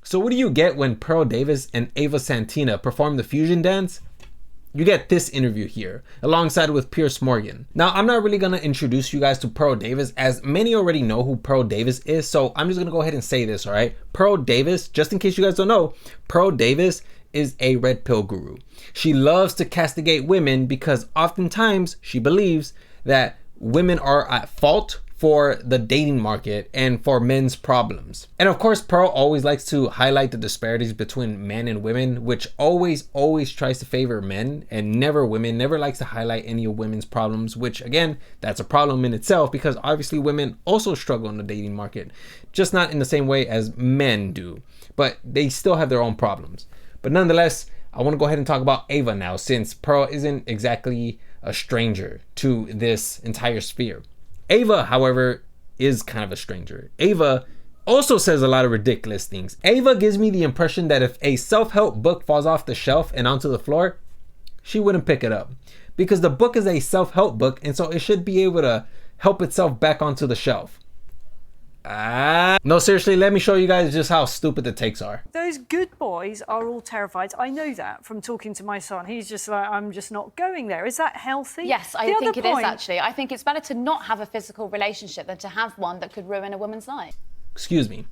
So what do you get when Pearl Davis and Ava Santina perform the fusion dance? You get this interview here, alongside with Piers Morgan. Now, I'm not really gonna introduce you guys to Pearl Davis, as many already know who Pearl Davis is, so I'm just gonna go ahead and say this, all right? Pearl Davis, just in case you guys don't know, Pearl Davis is a red pill guru. She loves to castigate women because oftentimes she believes that women are at fault for the dating market and for men's problems. And of course, Pearl always likes to highlight the disparities between men and women, which always tries to favor men and never women, never likes to highlight any of women's problems, which again, that's a problem in itself because obviously women also struggle in the dating market, just not in the same way as men do, but they still have their own problems. But nonetheless, I want to go ahead and talk about Ava now, since Pearl isn't exactly a stranger to this entire sphere. Ava, however, is kind of a stranger. Ava also says a lot of ridiculous things. Ava gives me the impression that if a self-help book falls off the shelf and onto the floor, she wouldn't pick it up. Because the book is a self-help book, and so it should be able to help itself back onto the shelf. No, seriously, let me show you guys just how stupid the takes are. Those good boys are all terrified. I know that from talking to my son. He's just like, I'm just not going there. Is that healthy? Yes, I think it is actually. I think it's better to not have a physical relationship than to have one that could ruin a woman's life. Excuse me.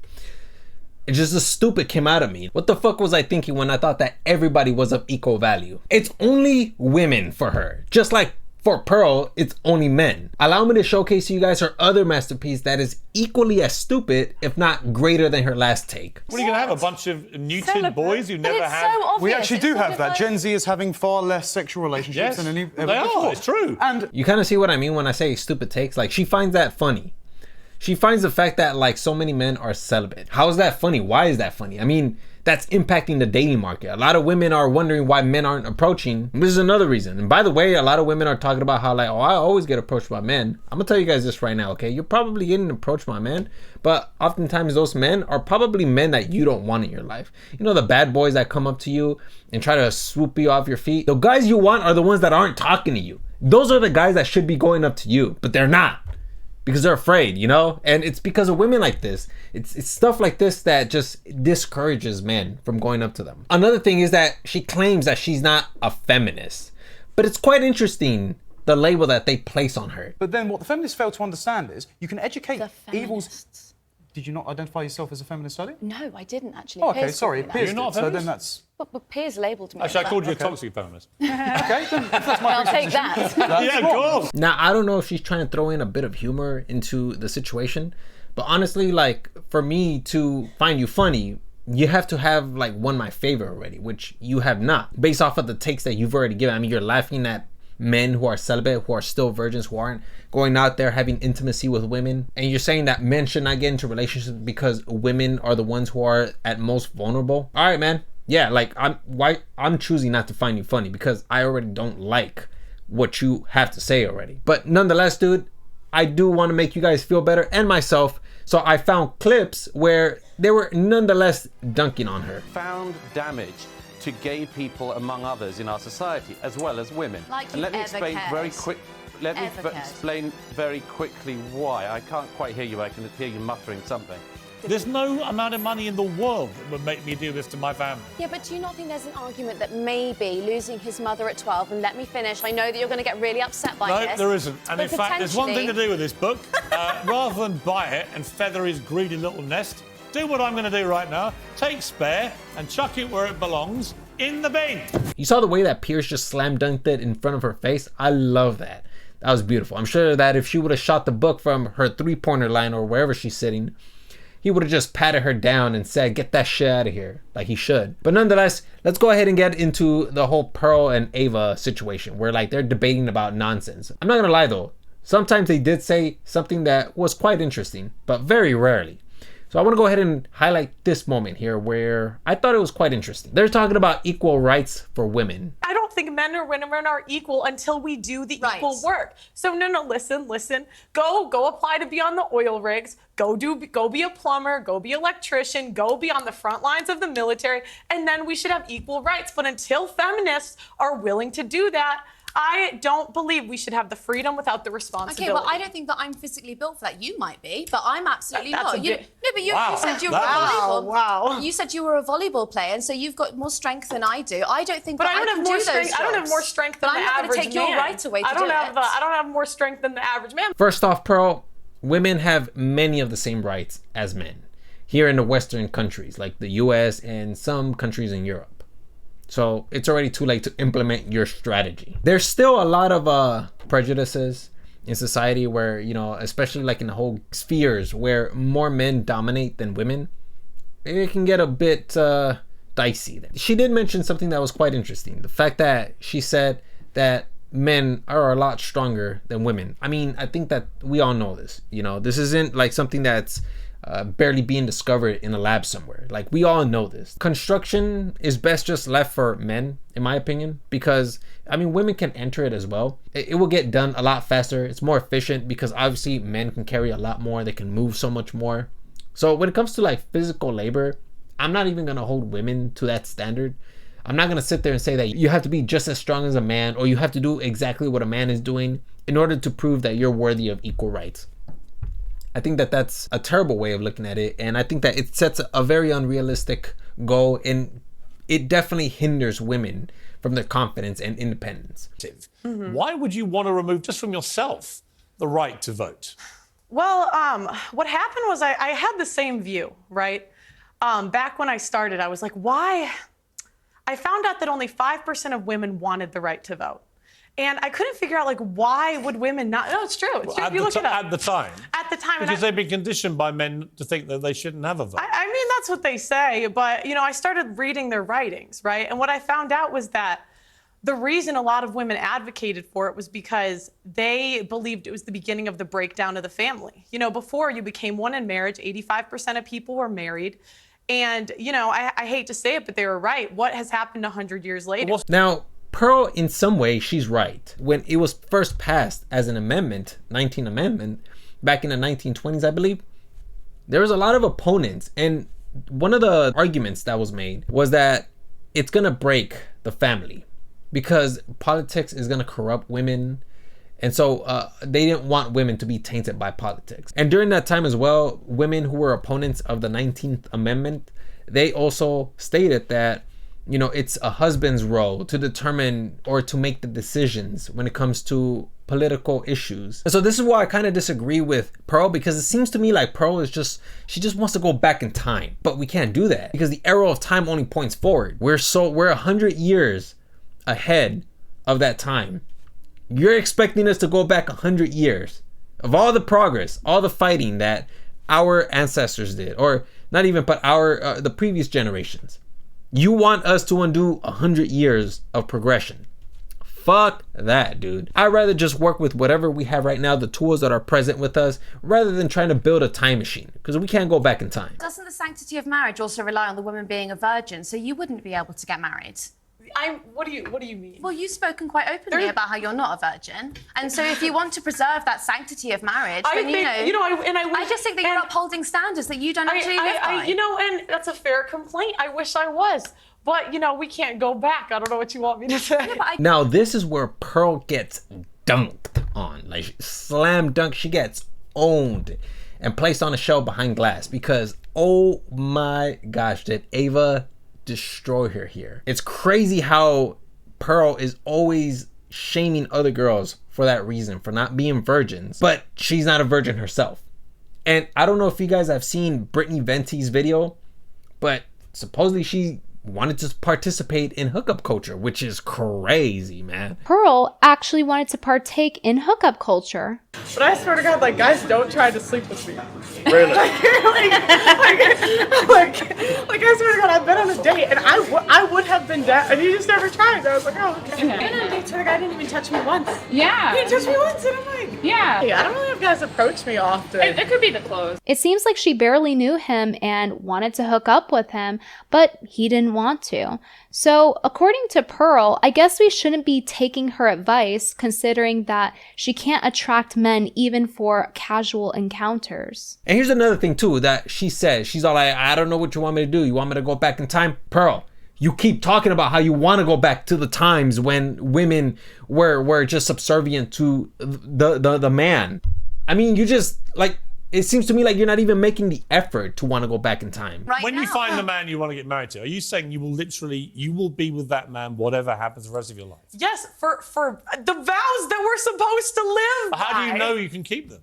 It's just the stupid came out of me. What the fuck was I thinking when I thought that everybody was of equal value? It's only women for her. Just like for Pearl, it's only men. Allow me to showcase to you guys her other masterpiece that is equally as stupid, if not greater than her last take. What are you going to have? A bunch of neutered boys who never had... So obvious. We actually do have that. Gen Z is having far less sexual relationships than any ever they before. are, it's true. And you kind of see what I mean when I say stupid takes? Like, she finds that funny. She finds the fact that like so many men are celibate. How is that funny? Why is that funny? I mean, that's impacting the dating market. A lot of women are wondering why men aren't approaching. This is another reason. And by the way, a lot of women are talking about how like, oh, I always get approached by men. I'm gonna tell you guys this right now, okay? You're probably getting approached by men, but oftentimes those men are probably men that you don't want in your life. You know, the bad boys that come up to you and try to swoop you off your feet. The guys you want are the ones that aren't talking to you. Those are the guys that should be going up to you, but they're not. Because they're afraid, you know? And it's because of women like this. It's stuff like this that just discourages men from going up to them. Another thing is that she claims that she's not a feminist. But it's quite interesting, the label that they place on her. But then what the feminists fail to understand is you can educate The feminists. Did you not identify yourself as a feminist study? No, I didn't actually. Oh, okay, Piers sorry. told me Piers that. You're not a did, so then feminist? that's... But Piers labelled me. Actually, I called you a that. toxic feminist. Okay, then if that's my I'll take that. Yeah, of course. Now, I don't know if she's trying to throw in a bit of humor into the situation, but honestly, like, for me to find you funny, you have to have, like, won my favor already, which you have not. Based off of the takes that you've already given. I mean, you're laughing at men who are celibate, who are still virgins, who aren't going out there having intimacy with women, and you're saying that men should not get into relationships because women are the ones who are at most vulnerable. All right, man. Yeah, like I'm choosing not to find you funny because I already don't like what you have to say already. But nonetheless, dude, I do want to make you guys feel better and myself. So I found clips where they were nonetheless dunking on her. Found damage to gay people, among others, in our society, as well as women. Like and let me you explain ever very cared. quick. Let me Ever cared. explain very quickly why. I can't quite hear you. I can hear you muttering something. There's no amount of money in the world that would make me do this to my family. Yeah, but do you not think there's an argument that maybe losing his mother at 12, and let me finish, I know that you're going to get really upset by No, this. there isn't. And but in fact, there's one thing to do with this book. Rather than buy it and feather his greedy little nest, do what I'm going to do right now. Take Spare and chuck it where it belongs, in the bin. You saw the way that Piers just slam dunked it in front of her face? I love that. That was beautiful. I'm sure that if she would have shot the book from her three-pointer line or wherever she's sitting, he would have just patted her down and said, get that shit out of here, like he should. But nonetheless, let's go ahead and get into the whole Pearl and Ava situation where like they're debating about nonsense. I'm not gonna lie though, sometimes they did say something that was quite interesting, but very rarely. So I want to go ahead and highlight this moment here where I thought it was quite interesting. They're talking about equal rights for women. I don't think men or women are equal until we do the equal work. So no, listen. Go apply to be on the oil rigs. Go be a plumber. Go be an electrician. Go be on the front lines of the military. And then we should have equal rights. But until feminists are willing to do that, I don't believe we should have the freedom without the responsibility. Okay, well, I don't think that I'm physically built for that. You might be, but I'm absolutely not. You said you were a volleyball. Wow. You said you were a volleyball player, and so you've got more strength than I do. I don't think but that I don't have more strength. I don't have more strength than the average man. I'm not going to take your right away to do it. I don't have more strength than the average man. First off, Pearl, women have many of the same rights as men here in the Western countries, like the US and some countries in Europe. So it's already too late to implement your strategy. There's still a lot of prejudices in society where, you know, especially like in the whole spheres where more men dominate than women, it can get a bit dicey. She did mention something that was quite interesting. The fact that she said that men are a lot stronger than women. I mean, I think that we all know this. You know, this isn't like something that's barely being discovered in a lab somewhere. Like, we all know this. Construction is best just left for men, in my opinion, because I mean, women can enter it as well. It will get done a lot faster. It's more efficient because obviously men can carry a lot more. They can move so much more. So when it comes to like physical labor, I'm not even gonna hold women to that standard. I'm not gonna sit there and say that you have to be just as strong as a man or you have to do exactly what a man is doing in order to prove that you're worthy of equal rights. I think that that's a terrible way of looking at it, and I think that it sets a very unrealistic goal, and it definitely hinders women from their confidence and independence. Why would you want to remove just from yourself the right to vote? Well, what happened was I had the same view, right? Back when I started, I was like, why? I found out that only 5% of women wanted the right to vote. And I couldn't figure out, like, why would women not? No, it's true. It's true. You look it up. At the time. At the time. Because they've been conditioned by men to think that they shouldn't have a vote. I mean, that's what they say. But, you know, I started reading their writings, right? And what I found out was that the reason a lot of women advocated for it was because they believed it was the beginning of the breakdown of the family. You know, before you became one in marriage, 85% of people were married. And, you know, I hate to say it, but they were right. What has happened 100 years later? Now, Pearl, in some way, she's right. When it was first passed as an amendment, 19th Amendment, back in the 1920s, I believe, there was a lot of opponents. And one of the arguments that was made was that it's going to break the family because politics is going to corrupt women. And so they didn't want women to be tainted by politics. And during that time as well, women who were opponents of the 19th Amendment, they also stated that, you know, it's a husband's role to determine or to make the decisions when it comes to political issues. And so this is why I kind of disagree with Pearl, because it seems to me like Pearl is she just wants to go back in time. But we can't do that because the arrow of time only points forward. We're 100 years ahead of that time. You're expecting us to go back 100 years of all the progress, all the fighting that our ancestors did, or not even, but the previous generations. You want us to undo 100 years of progression. Fuck that, dude. I'd rather just work with whatever we have right now, the tools that are present with us, rather than trying to build a time machine, because we can't go back in time. Doesn't the sanctity of marriage also rely on the woman being a virgin, so you wouldn't be able to get married? What do you mean? Well, you've spoken quite openly about how you're not a virgin, and so if you want to preserve that sanctity of marriage, then I just think that you're upholding standards that you don't actually live by. You know, and that's a fair complaint. I wish I was, but you know, we can't go back. I don't know what you want me to say. Now, this is where Pearl gets dunked on, like slam dunk. She gets owned and placed on a shelf behind glass because, oh my gosh, did Ava destroy her here. It's crazy how Pearl is always shaming other girls for that reason, for not being virgins, but she's not a virgin herself. And I don't know if you guys have seen Brittany Venti's video, but supposedly she wanted to participate in hookup culture, which is crazy, man. Pearl actually wanted to partake in hookup culture. But I swear to God, like, guys don't try to sleep with me. Really? like, I swear to God, I've been on a date and I would have been down, and he just never tried. I was like, oh, okay. I've been on a date, the guy didn't even touch me once. Yeah. He didn't touch me once, and I'm like, yeah. Hey, I don't really have guys approach me often. It could be the clothes. It seems like she barely knew him and wanted to hook up with him, but he didn't want to. So, according to Pearl, I guess we shouldn't be taking her advice, considering that she can't attract men even for casual encounters. And here's another thing too that she said. She's all like, I don't know what you want me to do. You want me to go back in time? Pearl, you keep talking about how you want to go back to the times when women were just subservient to the man. I mean, you just like, it seems to me like you're not even making the effort to want to go back in time. Right when you find the man you want to get married to, are you saying you will be with that man whatever happens the rest of your life? Yes, for the vows that we're supposed to live by. How do you know you can keep them?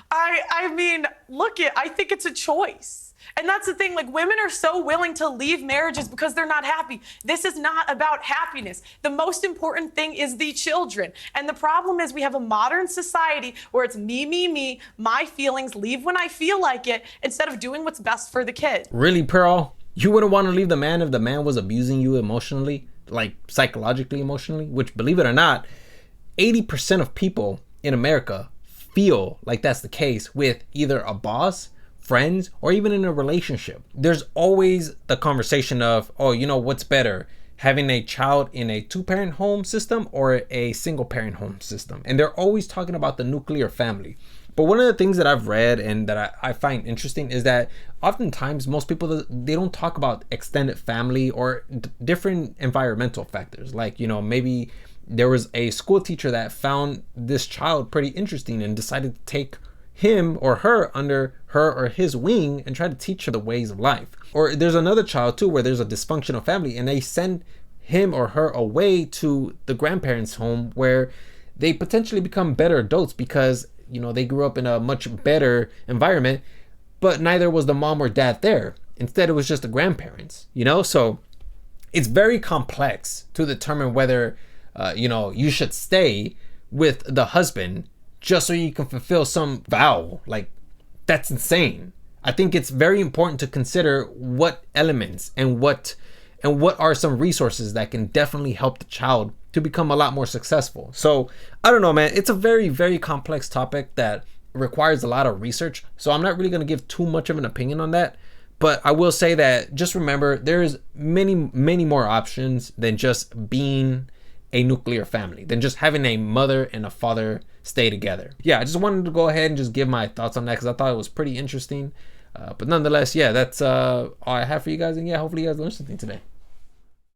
I mean, I think it's a choice. And that's the thing, like, women are so willing to leave marriages because they're not happy. This is not about happiness. The most important thing is the children. And the problem is we have a modern society where it's me, my feelings, leave when I feel like it, instead of doing what's best for the kid. Really, Pearl? You wouldn't want to leave the man if the man was abusing you emotionally, like psychologically, emotionally? Which, believe it or not, 80% of people in America feel like that's the case with either a boss, friends, or even in a relationship. There's always the conversation of, oh, you know, what's better, having a child in a 2-parent home system or a single-parent home system? And they're always talking about the nuclear family. But one of the things that I've read and that I find interesting is that oftentimes most people, they don't talk about extended family or different environmental factors. Like, you know, maybe there was a school teacher that found this child pretty interesting and decided to take him or her under her or his wing and try to teach her the ways of life. Or there's another child too where there's a dysfunctional family and they send him or her away to the grandparents' home where they potentially become better adults because, you know, they grew up in a much better environment, but neither was the mom or dad there. Instead, it was just the grandparents, you know? So it's very complex to determine whether, you know, you should stay with the husband just so you can fulfill some vow. Like, that's insane. I think it's very important to consider what elements and what are some resources that can definitely help the child to become a lot more successful. So I don't know, man, it's a very, very complex topic that requires a lot of research. So I'm not really going to give too much of an opinion on that. But I will say that just remember, there's many, many more options than just being a nuclear family, than just having a mother and a father stay together. Yeah, I just wanted to go ahead and just give my thoughts on that because I thought it was pretty interesting. But nonetheless, yeah, that's all I have for you guys. And yeah, hopefully you guys learned something today.